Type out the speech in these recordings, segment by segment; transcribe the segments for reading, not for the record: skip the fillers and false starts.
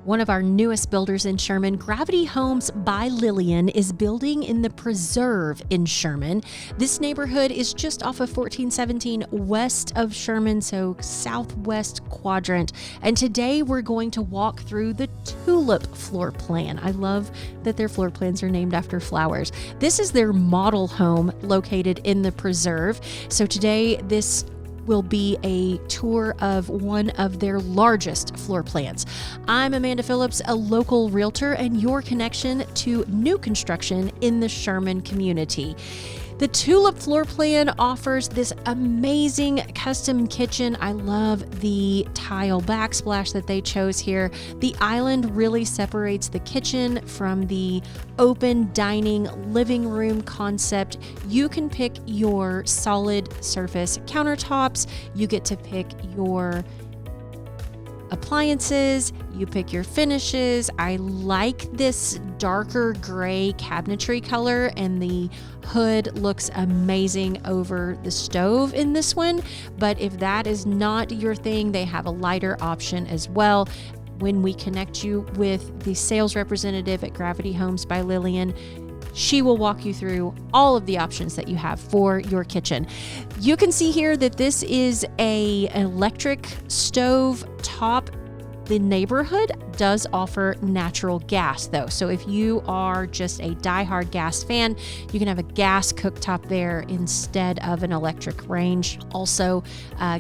One of our newest builders in Sherman, Gravity Homes by Lillian, is building in the Preserve in Sherman. This neighborhood is just off of 1417 west of Sherman, so southwest quadrant. And today we're going to walk through the Tulip Floor Plan. I love that their floor plans are named after flowers. This is their model home located in the Preserve. So today this will be a tour of one of their largest floor plans. I'm Amanda Phillips, a local realtor and your connection to new construction in the Sherman community. The Tulip Floor Plan offers this amazing custom kitchen. I love the tile backsplash that they chose here. The island really separates the kitchen from the open dining living room concept. You can pick your solid surface countertops. You get to pick your appliances, you pick your finishes. I like this darker gray cabinetry color, and the hood looks amazing over the stove in this one. But if that is not your thing, they have a lighter option as well. When we connect you with the sales representative at Gravity Homes by Lillian, she will walk you through all of the options that you have for your kitchen. You can see here that this is an electric stove top. The neighborhood does offer natural gas though. So if you are just a diehard gas fan, you can have a gas cooktop there instead of an electric range. Also,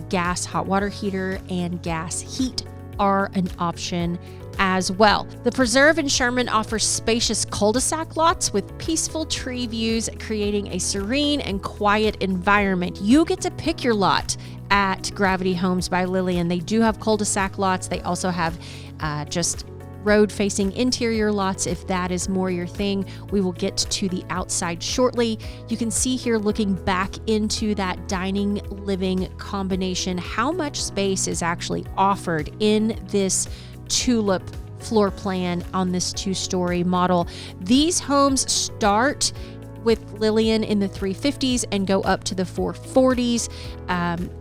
gas hot water heater and gas heat are an option as well. The Preserve in Sherman offers spacious cul-de-sac lots with peaceful tree views, creating a serene and quiet environment. You get to pick your lot at Gravity Homes by Lillian. They do have cul-de-sac lots. They also have just road-facing interior lots if that is more your thing. We will get to the outside shortly. You can see here, looking back into that dining living combination, how much space is actually offered in this Tulip floor plan on this two-story model. These homes start with Lillian in the 350s and go up to the 440s.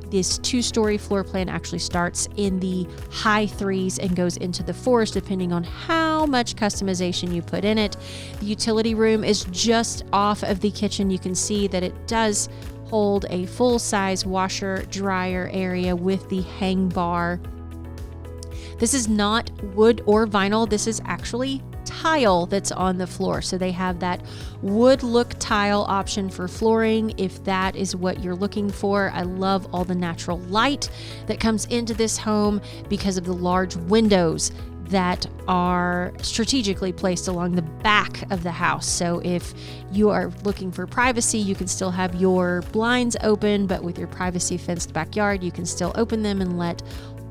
This two-story floor plan actually starts in the high 3s and goes into the 4s depending on how much customization you put in it. The utility room is just off of the kitchen. You can see that it does hold a full-size washer dryer area with the hang bar. This is not wood or vinyl. This is actually tile that's on the floor. So they have that wood look tile option for flooring if that is what you're looking for. I love all the natural light that comes into this home because of the large windows that are strategically placed along the back of the house. So if you are looking for privacy, you can still have your blinds open, but with your privacy fenced backyard, you can still open them and let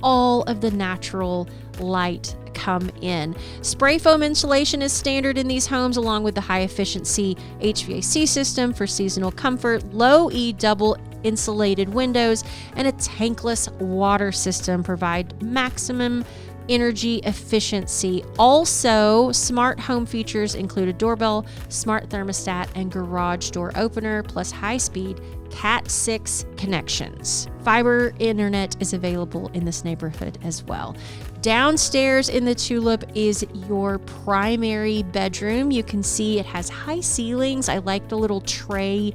all of the natural light come in. Spray foam insulation is standard in these homes, along with the high efficiency HVAC system for seasonal comfort, low E double insulated windows, and a tankless water system provide maximum energy efficiency. Also, smart home features include a doorbell, smart thermostat, and garage door opener, plus high-speed Cat 6 connections. Fiber internet is available in this neighborhood as well. Downstairs in the Tulip is your primary bedroom. You can see it has high ceilings. I like the little tray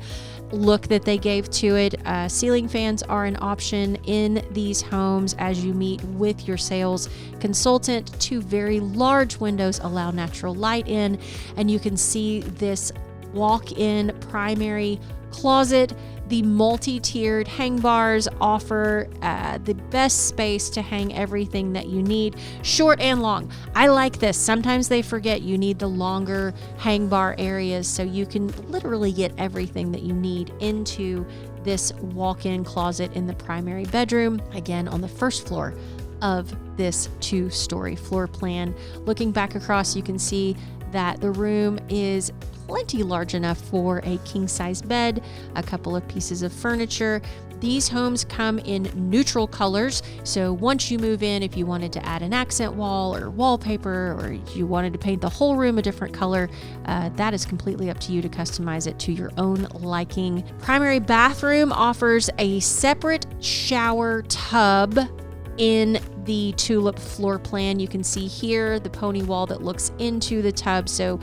look that they gave to it. Ceiling fans are an option in these homes as you meet with your sales consultant. Two very large windows allow natural light in, and you can see this walk-in primary closet. The multi-tiered hang bars offer the best space to hang everything that you need, short and long. I like this. Sometimes they forget you need the longer hang bar areas, so you can literally get everything that you need into this walk-in closet in the primary bedroom, again on the first floor of this two-story floor plan. Looking back across, you can see that the room is plenty large enough for a king-size bed, a couple of pieces of furniture. These homes come in neutral colors, so once you move in, if you wanted to add an accent wall or wallpaper, or you wanted to paint the whole room a different color, that is completely up to you to customize it to your own liking. Primary bathroom offers a separate shower tub in the Tulip Floor Plan. You can see here the pony wall that looks into the tub, so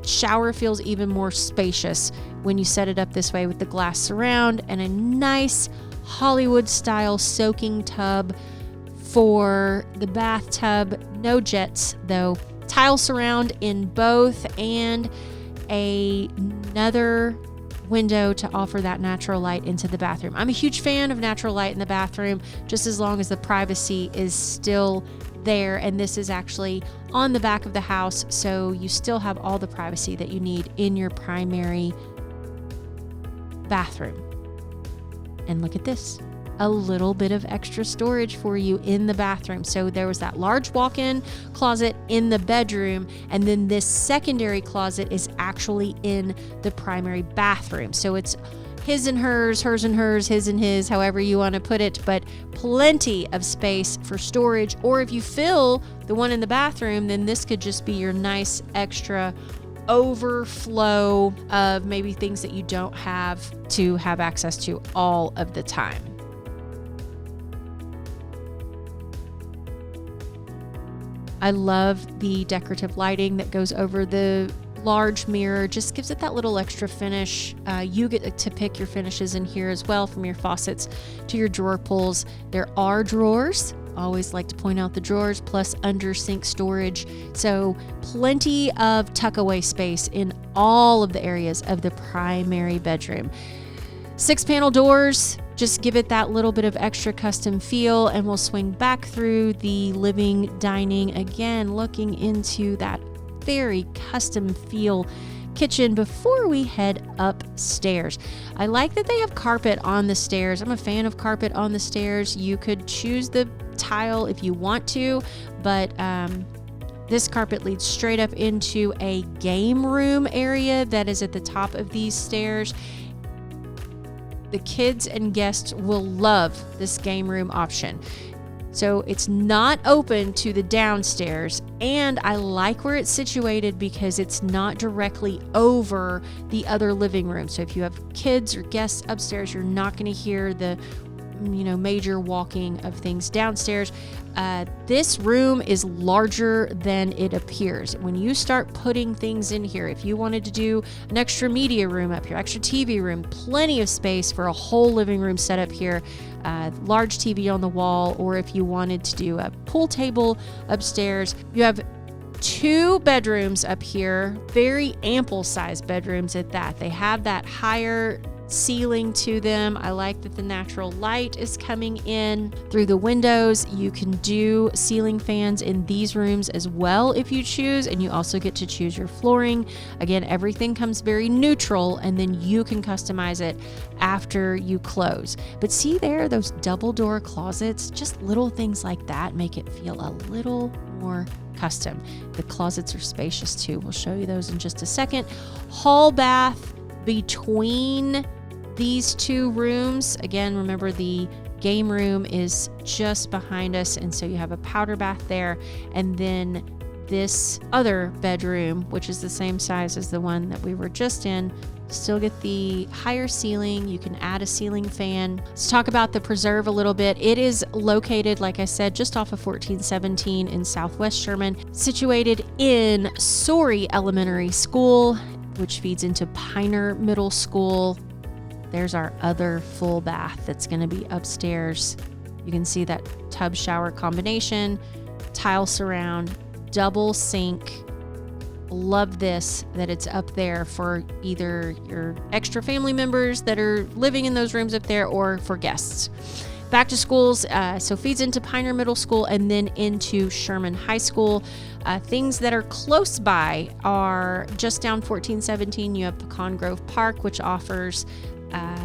shower feels even more spacious when you set it up this way with the glass surround and a nice Hollywood style soaking tub for the bathtub. No jets though. Tile surround in both, and another window to offer that natural light into the bathroom. I'm a huge fan of natural light in the bathroom, just as long as the privacy is still there. And this is actually on the back of the house, so you still have all the privacy that you need in your primary bathroom. And look at this, a little bit of extra storage for you in the bathroom. So there was that large walk-in closet in the bedroom, and then this secondary closet is actually in the primary bathroom. So it's his and hers, hers and hers, his and his, however you want to put it, but plenty of space for storage. Or if you fill the one in the bathroom, then this could just be your nice extra overflow of maybe things that you don't have to have access to all of the time. I love the decorative lighting that goes over the large mirror. Just gives it that little extra finish. You get to pick your finishes in here as well, from your faucets to your drawer pulls. There are drawers. Always like to point out the drawers, plus under sink storage. So plenty of tuck away space in all of the areas of the primary bedroom. 6-panel doors, just give it that little bit of extra custom feel, and we'll swing back through the living dining again, looking into that very custom feel kitchen before we head upstairs. I like that they have carpet on the stairs. I'm a fan of carpet on the stairs. You could choose the tile if you want to, but this carpet leads straight up into a game room area that is at the top of these stairs. The kids and guests will love this game room option. So it's not open to the downstairs, and I like where it's situated because it's not directly over the other living room. So if you have kids or guests upstairs, you're not going to hear the major walking of things downstairs. This room is larger than it appears. When you start putting things in here, if you wanted to do an extra media room up here, extra TV room, plenty of space for a whole living room setup here, large TV on the wall, or if you wanted to do a pool table upstairs. You have 2 bedrooms up here, very ample sized bedrooms at that. They have that higher ceiling to them. I like that the natural light is coming in through the windows. You can do ceiling fans in these rooms as well if you choose, and you also get to choose your flooring. Again, everything comes very neutral, and then you can customize it after you close. But see there, those double door closets, just little things like that make it feel a little more custom. The closets are spacious too. We'll show you those in just a second. Hall bath between these 2 rooms. Again, remember the game room is just behind us, and so you have a powder bath there, and then this other bedroom, which is the same size as the one that we were just in, still get the higher ceiling. You can add a ceiling fan. Let's talk about the preserve a little bit. It is located, like I said, just off of 1417 in Southwest Sherman, situated in Sorey Elementary School, which feeds into Piner Middle School. There's our other full bath that's going to be upstairs. You can see that tub shower combination, tile surround, double sink. Love this, that it's up there for either your extra family members that are living in those rooms up there, or for guests. Back to schools, so feeds into Piner Middle School and then into Sherman High School. Things that are close by are just down 1417. You have Pecan Grove Park, which offers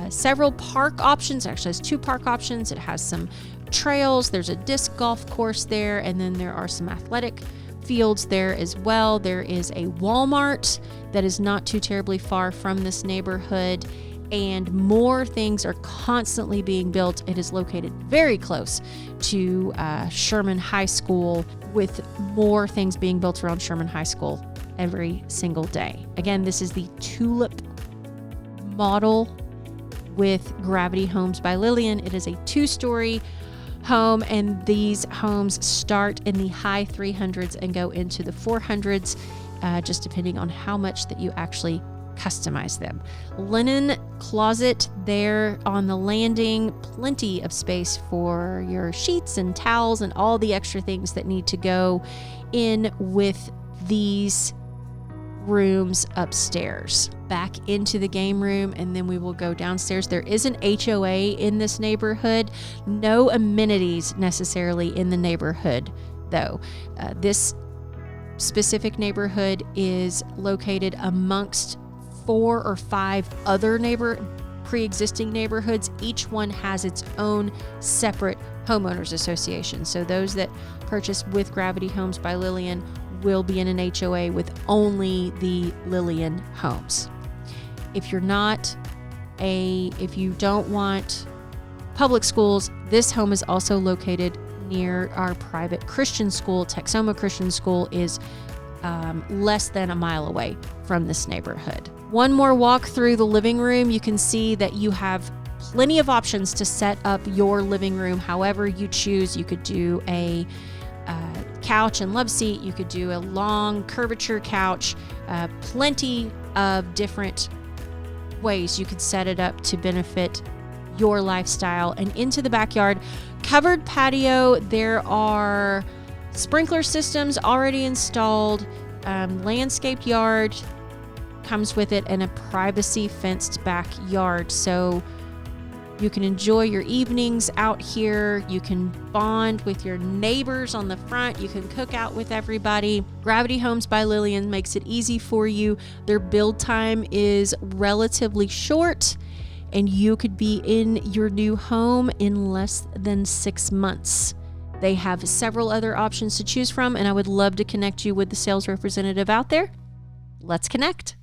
several park options. Actually, has 2 park options. It has some trails. There's a disc golf course there, and then there are some athletic fields there as well. There is a Walmart that is not too terribly far from this neighborhood, and more things are constantly being built. It is located very close to Sherman High School, with more things being built around Sherman High School every single day. Again, this is the Tulip model with Gravity Homes by Lillian. It is a 2-story home, and these homes start in the high 300s and go into the 400s, just depending on how much that you actually customize them. Linen closet there on the landing, plenty of space for your sheets and towels and all the extra things that need to go in with these rooms upstairs. Back into the game room, and then we will go downstairs. There is an HOA in this neighborhood. No amenities necessarily in the neighborhood, though. This specific neighborhood is located amongst 4 or 5 other pre-existing neighborhoods. Each one has its own separate homeowners association. So those that purchase with Gravity Homes by Lillian will be in an HOA with only the Lillian homes. If you don't want public schools, this home is also located near our private Christian school. Texoma Christian School is less than a mile away from this neighborhood. One more walk through the living room. You can see that you have plenty of options to set up your living room however you choose. You could do a couch and love seat. You could do a long curvature couch. Plenty of different ways you could set it up to benefit your lifestyle. And into the backyard, covered patio. There are sprinkler systems already installed. Landscaped yard comes with it, and a privacy fenced backyard. So you can enjoy your evenings out here. You can bond with your neighbors on the front. You can cook out with everybody. Gravity Homes by Lillian makes it easy for you. Their build time is relatively short, and you could be in your new home in less than 6 months. They have several other options to choose from, and I would love to connect you with the sales representative out there. Let's connect.